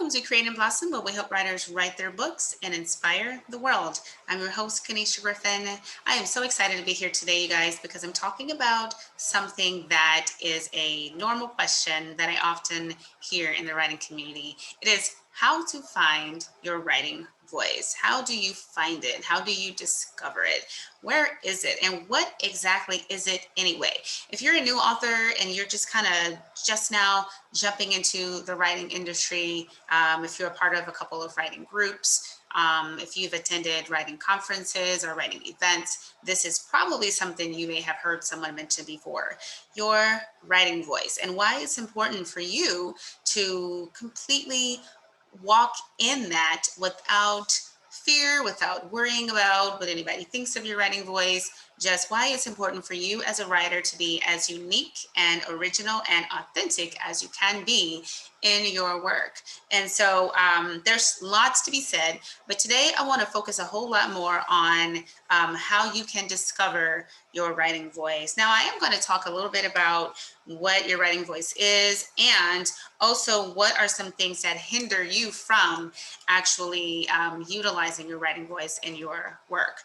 Welcome to Create and Blossom, where we help writers write their books and inspire the world. I'm your host, Kanisha Griffin. I am so excited to be here today, you guys, because I'm talking about something that is a normal question that I often hear in the writing community. It is how to find your writing voice. How do you find it? How do you discover it? Where is it? And what exactly is it anyway? If you're a new author and you're just kind of just now jumping into the writing industry, if you're a part of a couple of writing groups, if you've attended writing conferences or writing events, this is probably something you may have heard someone mention before. Your writing voice and why it's important for you to completely walk in that without fear, without worrying about what anybody thinks of your writing voice, just why it's important for you as a writer to be as unique and original and authentic as you can be in your work. And so there's lots to be said, but today I want to focus a whole lot more on how you can discover your writing voice. Now, I am going to talk a little bit about what your writing voice is and also what are some things that hinder you from actually utilizing your writing voice in your work.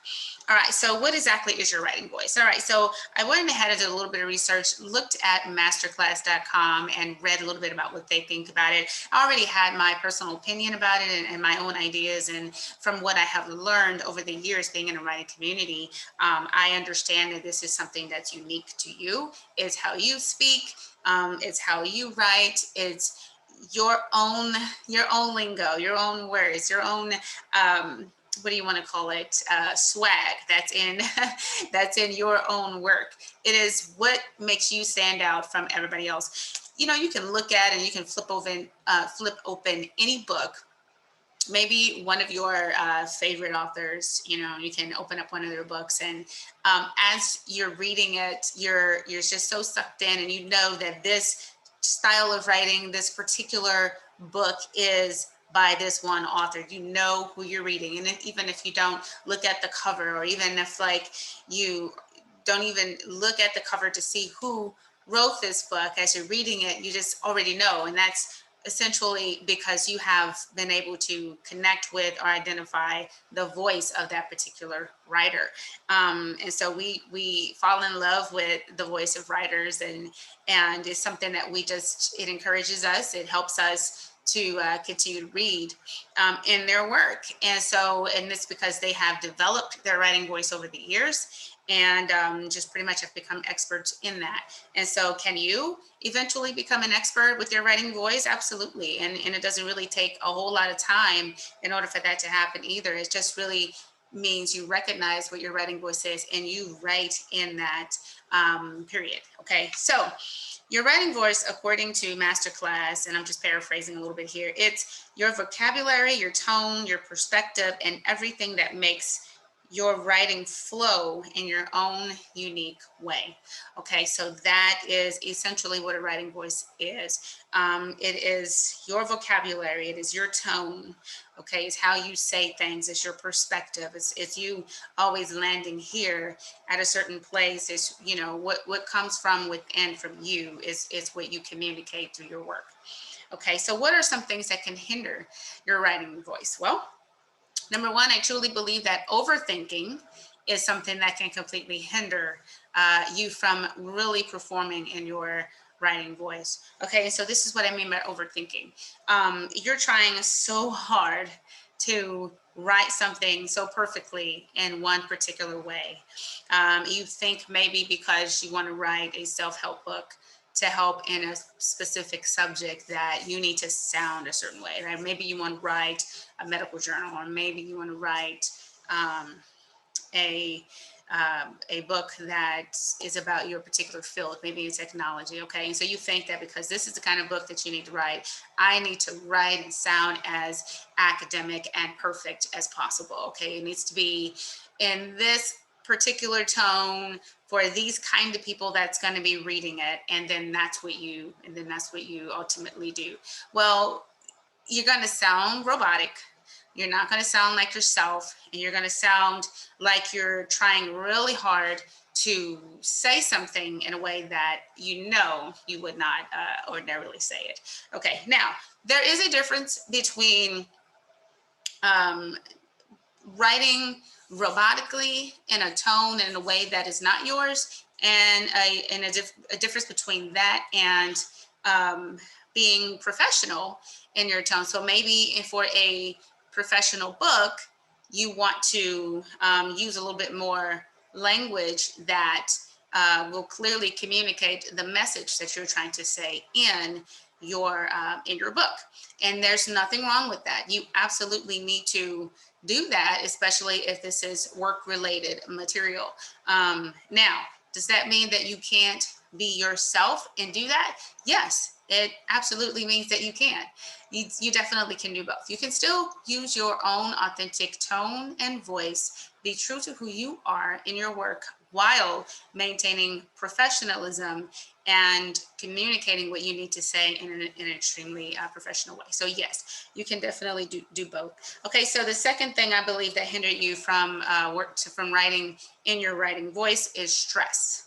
All right, so what exactly is your writing voice? All right, so I went ahead and did a little bit of research, looked at masterclass.com and read a little bit about what they think about it. I already had my personal opinion about it and my own ideas, and from what I have learned over the years being in a writing community, I understand that this is something that's unique to you. It's how you speak, it's how you write, it's your own lingo, your own words, your own what do you want to call it, swag that's in that's in your own work. It is what makes you stand out from everybody else. You know, you can look at and you can flip open any book, maybe one of your favorite authors. You know, you can open up one of their books, and as you're reading it, you're just so sucked in, and you know that this style of writing, this particular book is by this one author. You know who you're reading, and even if you don't look at the cover, or even if like you don't even look at the cover to see who wrote this book, as you're reading it, you just already know, and that's essentially because you have been able to connect with or identify the voice of that particular writer. And so we fall in love with the voice of writers, and it's something that it encourages us, it helps us to continue to read in their work. And it's because they have developed their writing voice over the years, and just pretty much have become experts in that. And so, can you eventually become an expert with your writing voice? Absolutely. And it doesn't really take a whole lot of time in order for that to happen either. It just really means you recognize what your writing voice is and you write in that period. Okay. So, your writing voice, according to Masterclass, and I'm just paraphrasing a little bit here, it's your vocabulary, your tone, your perspective, and everything that makes your writing flow in your own unique way. Okay, so that is essentially what a writing voice is. It is your vocabulary, it is your tone. Okay, it's how you say things, it's your perspective, it's you always landing here at a certain place. It's, you know, what comes from within from you is what you communicate through your work. Okay, so what are some things that can hinder your writing voice? Well, number one, I truly believe that overthinking is something that can completely hinder you from really performing in your writing voice. Okay, so this is what I mean by overthinking. You're trying so hard to write something so perfectly in one particular way. You think maybe because you want to write a self help book to help in a specific subject that you need to sound a certain way, right? Maybe you want to write a medical journal, or maybe you want to write um, a a book that is about your particular field, maybe in technology. Okay, and so you think that because this is the kind of book that you need to write, I need to write and sound as academic and perfect as possible. Okay, it needs to be in this particular tone for these kind of people that's going to be reading it, and then that's what you ultimately do. Well, you're going to sound robotic. You're not going to sound like yourself, and you're going to sound like you're trying really hard to say something in a way that you would not ordinarily say it. Okay, now there is a difference between um, writing robotically in a tone and in a way that is not yours, and a difference between that and being professional in your tone. So maybe for a professional book, you want to use a little bit more language that will clearly communicate the message that you're trying to say in your book. And there's nothing wrong with that. You absolutely need to do that, especially if this is work related material. Now, does that mean that you can't be yourself and do that? Yes, it absolutely means that you can. You definitely can do both. You can still use your own authentic tone and voice, be true to who you are in your work while maintaining professionalism and communicating what you need to say in an extremely professional way. So yes, you can definitely do both. Okay, so the second thing I believe that hindered you from from writing in your writing voice is stress.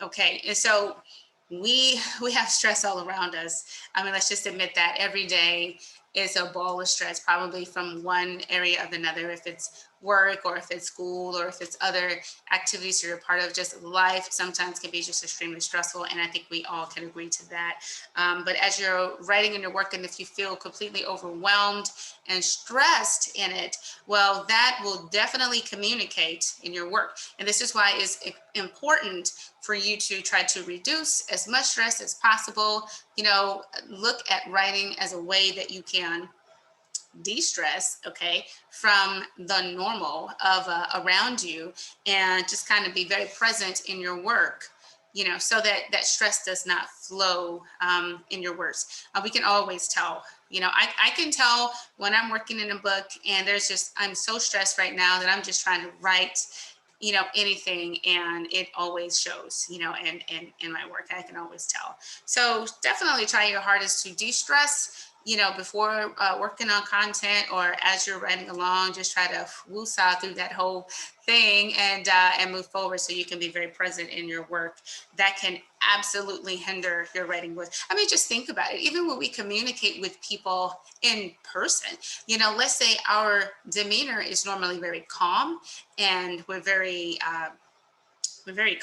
Okay, and so we have stress all around us. I mean, let's just admit that every day is a ball of stress, probably from one area of another. If it's work or if it's school or if it's other activities you're a part of, just life sometimes can be just extremely stressful. And I think we all can agree to that. But as you're writing in your work, and if you feel completely overwhelmed and stressed in it, well, that will definitely communicate in your work. And this is why it's important for you to try to reduce as much stress as possible. Look at writing as a way that you can de-stress, okay, from the normal of around you, and just kind of be very present in your work, so that that stress does not flow in your words. We can always tell. I can tell when I'm working in a book and I'm so stressed right now that I'm just trying to write anything, and it always shows, and in my work I can always tell. So definitely try your hardest to de-stress, before working on content, or as you're writing along, just try to woosah through that whole thing, and move forward so you can be very present in your work. That can absolutely hinder your writing voice. I mean, just think about it. Even when we communicate with people in person, let's say our demeanor is normally very calm, and we're very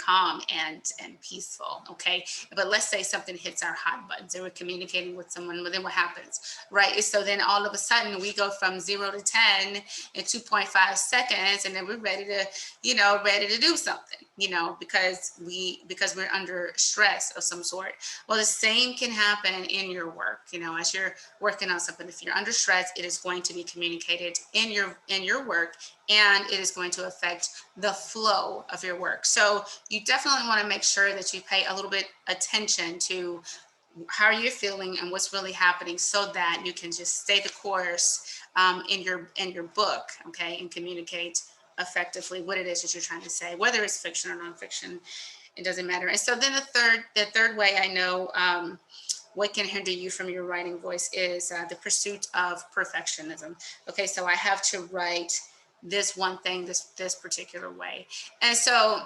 calm and peaceful, okay? But let's say something hits our hot buttons and we're communicating with someone, but then what happens, right? So then all of a sudden we go from 0 to 10 in 2.5 seconds, and then we're ready to do something, because we're under stress of some sort. Well, the same can happen in your work, as you're working on something. If you're under stress, it is going to be communicated in your work, and it is going to affect the flow of your work. So you definitely want to make sure that you pay a little bit attention to how you're feeling and what's really happening, so that you can just stay the course in your book, okay, and communicate effectively what it is that you're trying to say, whether it's fiction or nonfiction. It doesn't matter. And so then the third way I know what can hinder you from your writing voice is the pursuit of perfectionism. Okay, so I have to write this one thing this particular way, and so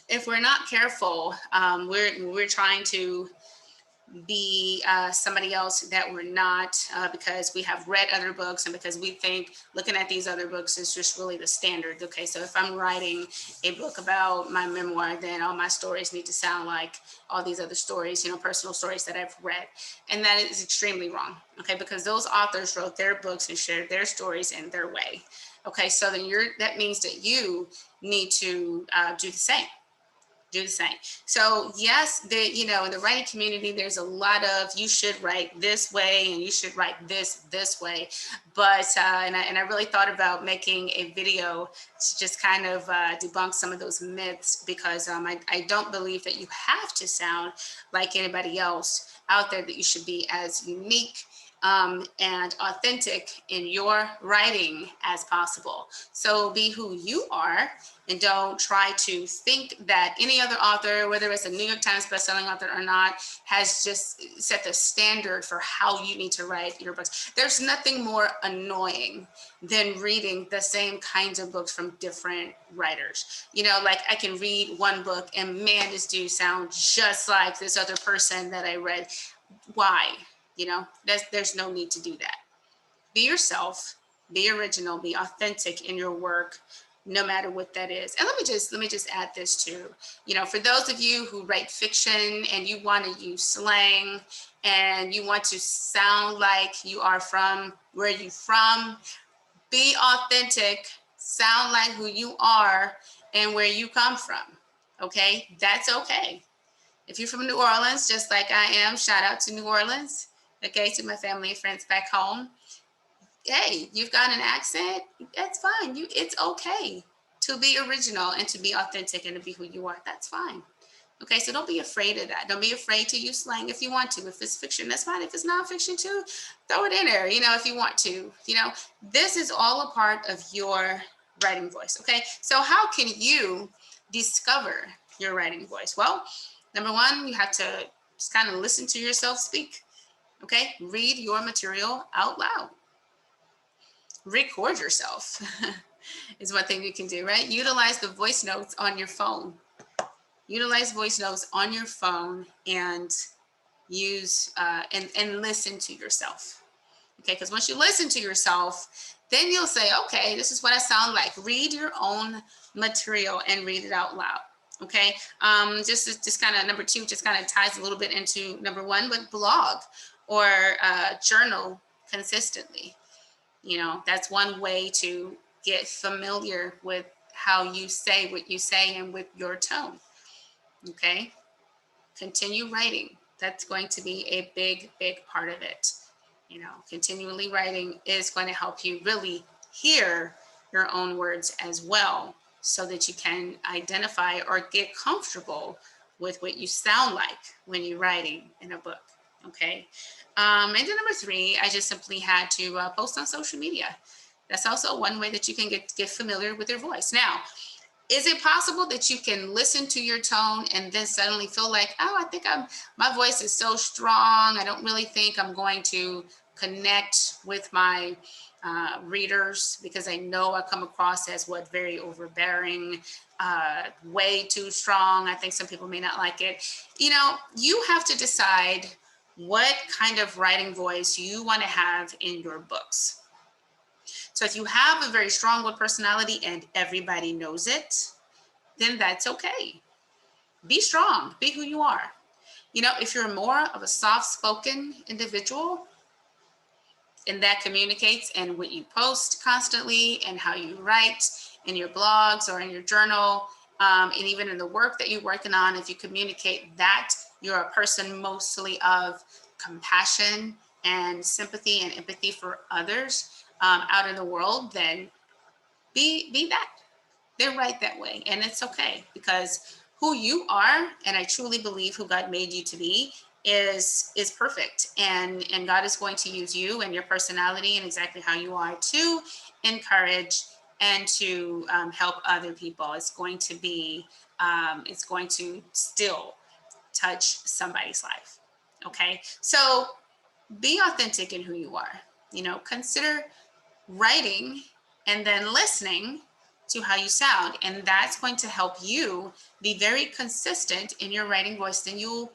if we're not careful, we're trying to be somebody else that we're not, because we have read other books, and because we think looking at these other books is just really the standard. Okay, so if I'm writing a book about my memoir, then all my stories need to sound like all these other stories, personal stories that I've read. And that is extremely wrong, okay, because those authors wrote their books and shared their stories in their way. Okay, so then that means that you need to do the same. So yes, in the writing community, there's a lot of you should write this way and you should write this way. But and I really thought about making a video to just kind of debunk some of those myths, because I don't believe that you have to sound like anybody else out there, that you should be as unique and authentic in your writing as possible. So be who you are and don't try to think that any other author, whether it's a New York Times bestselling author or not, has just set the standard for how you need to write your books. There's nothing more annoying than reading the same kinds of books from different writers. You know, like I can read one book and man, this dude sounds just like this other person that I read. Why? You know, there's no need to do that. Be yourself, be original, be authentic in your work, no matter what that is. And let me just add this too. You know, for those of you who write fiction and you want to use slang and you want to sound like you are from where you're from, be authentic, sound like who you are and where you come from. Okay, that's okay. If you're from New Orleans, just like I am, shout out to New Orleans. Okay, to my family and friends back home. Hey, you've got an accent, that's fine. It's okay to be original and to be authentic and to be who you are. That's fine. Okay, so don't be afraid of that. Don't be afraid to use slang if you want to. If it's fiction, that's fine. If it's nonfiction too, throw it in there, you know, if you want to. You know, this is all a part of your writing voice. Okay, so how can you discover your writing voice? Well, number one, you have to just kind of listen to yourself speak. Okay, read your material out loud. Record yourself is one thing you can do, right? Utilize the voice notes on your phone. Utilize voice notes on your phone and use and listen to yourself. Okay, because once you listen to yourself, then you'll say, okay, this is what I sound like. Read your own material and read it out loud. Okay, just kind of number two, just kind of ties a little bit into number one, but blog or journal consistently. You know, that's one way to get familiar with how you say what you say and with your tone. Okay, continue writing. That's going to be a big, big part of it. You know, continually writing is going to help you really hear your own words as well, so that you can identify or get comfortable with what you sound like when you're writing in a book. Okay. And then number three, I just simply had to post on social media. That's also one way that you can get familiar with your voice. Now, is it possible that you can listen to your tone and then suddenly feel like, oh, I think my voice is so strong. I don't really think I'm going to connect with my readers because I know I come across as what, very overbearing, way too strong. I think some people may not like it. You know, you have to decide what kind of writing voice you want to have in your books. So if you have a very strong willed personality and everybody knows it, then that's okay. Be strong, be who you are. You know, if you're more of a soft-spoken individual and that communicates in what you post constantly and how you write in your blogs or in your journal, and even in the work that you're working on, if you communicate that you're a person mostly of compassion and sympathy and empathy for others out in the world, then be that. They're right that way. And it's okay, because who you are, and I truly believe who God made you to be, is perfect. And God is going to use you and your personality and exactly how you are to encourage and to help other people. It's going to still touch somebody's life. Okay. So be authentic in who you are. You know, consider writing and then listening to how you sound, and that's going to help you be very consistent in your writing voice. Then you'll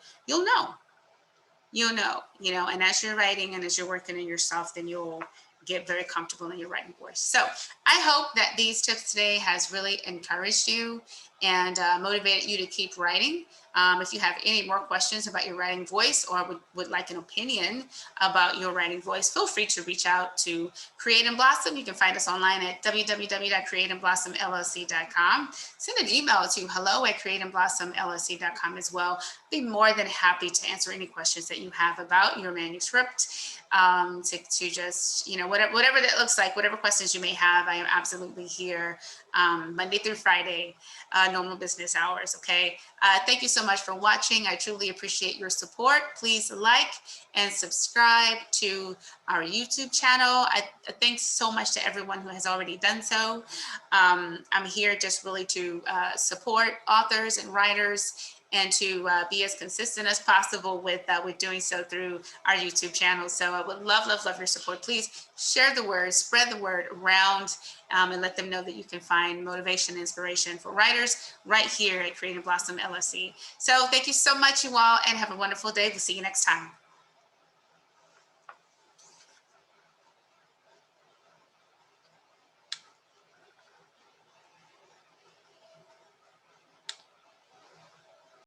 know, and as you're writing and as you're working in yourself, then you'll get very comfortable in your writing voice. So I hope that these tips today has really encouraged you and motivated you to keep writing. If you have any more questions about your writing voice or would like an opinion about your writing voice, feel free to reach out to Create and Blossom. You can find us online at www.createandblossomllc.com. Send an email to hello@createandblossomllc.com as well. Be more than happy to answer any questions that you have about your manuscript. To just, whatever that looks like, whatever questions you may have, I am absolutely here Monday through Friday, normal business hours. Okay. Thank you so much for watching. I truly appreciate your support. Please like and subscribe to our YouTube channel. Thanks so much to everyone who has already done so. I'm here just really to support authors and writers and to be as consistent as possible with doing so through our YouTube channel. So I would love, love, love your support. Please share the word, spread the word around, and let them know that you can find motivation and inspiration for writers right here at Creative Blossom LLC. So thank you so much, you all, and have a wonderful day. We'll see you next time.